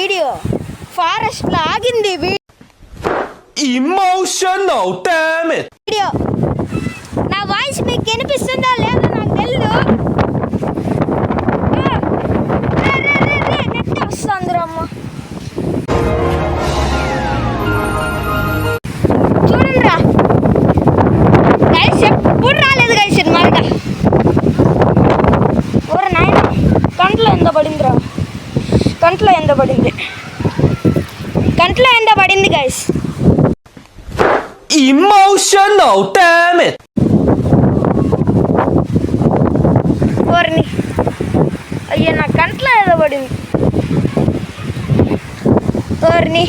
Video forest లో ఆగింది emotional damage video. నా వాయిస్ మీకు వినిపిస్తుందా లేదా నాకు తెలియదు. నెట్ వస్తుంది అమ్మ. చూడండి రా గైస్, ఎప్పుడు రాలేదు గైస్ సినిమాగా. ఊరు నాయన కంట్లో ఎంతో పడిందిరా, కంట్లో ఎంతో పడింది, కంట్లో ఎంతో పడింది గైస్. ఎమోషనల్ డామేజ్ ఊరిని అయ్యో నా కంట్లో ఏదో పడింది. ఊరిని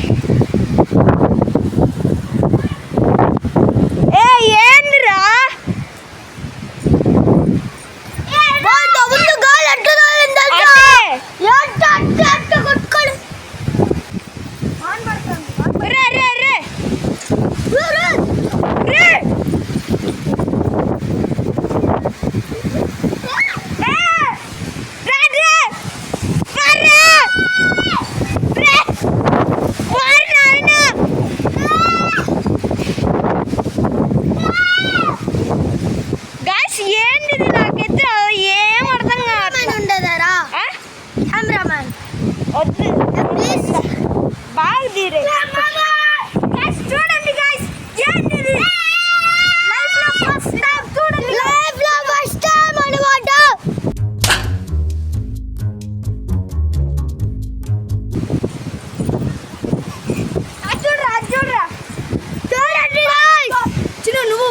ఏందిరా బాగా తీరే చూడండి గైస్, ఏంటిది లైఫ్ లో ఫస్ట్ టైం. చూడండి లైఫ్ లో ఫస్ట్ టైం అన్నమాట. చూడరా చూడరా చూడండి గైస్, చిన్న నువ్వు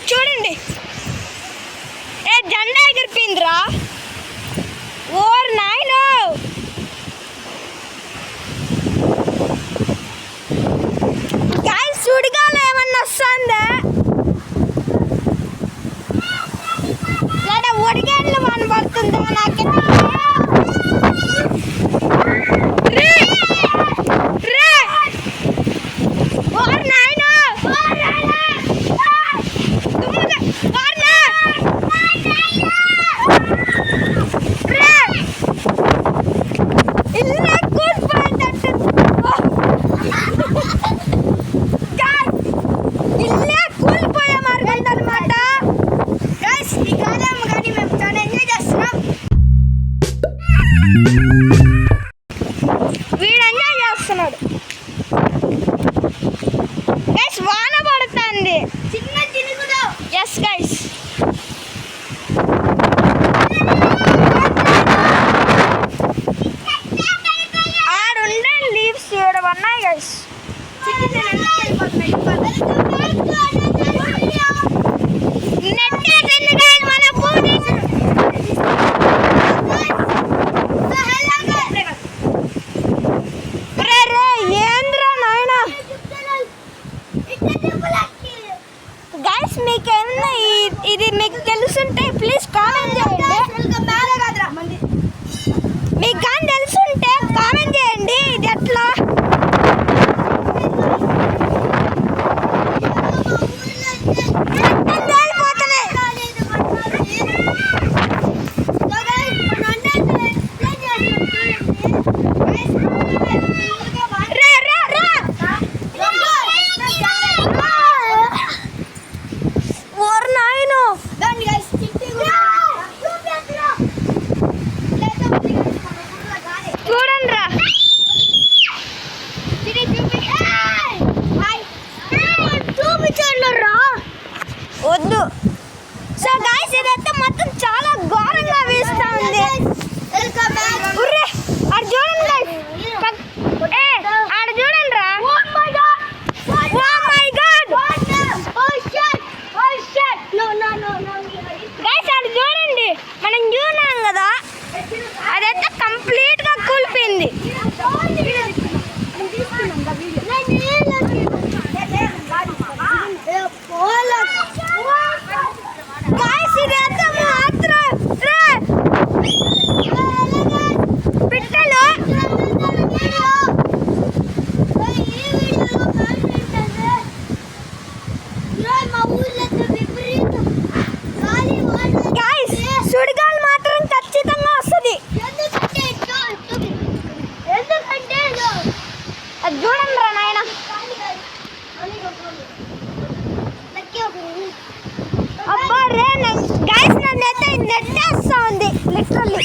చూడండి జెండా ఎగిరిపోయిందిరా. ఓర్ నాయనో గాయస్, సుడిగాలు ఏమన్నా వస్తుందా లేదా ఒడిగాళ్ళు మన పడుతుందా నాకు. వీడు ఎంజాయ్ చేస్తున్నాడు గైస్, వాన పడుతుంది చిన్న చినుకులు. ఎస్ గైస్, ఆడుండే లీవ్స్ ఇక్కడ ఉన్నాయి గైస్. గైస్ మీకేమన్నా ఇది మీకు తెలుసుంటే ప్లీజ్ కామెంట్ చేయండి. మీకు కానీ తెలుసుంటే కామెంట్ చేయండి. ఇది ఎట్లా వద్దు. సో గైస్, ఇదైతే మొత్తం చాలా ఘోరంగా వీస్తా ఉంది. ఆడ చూడండి గైస్, ఆడ చూడండి రా. గైస్ ఆడ చూడండి, మనం చూడాం కదా, అదైతే కంప్లీట్ గా కూలిపోయింది. గైస్ ఇదైతే నెట్టేస్తా ఉంది లిటరల్లీ.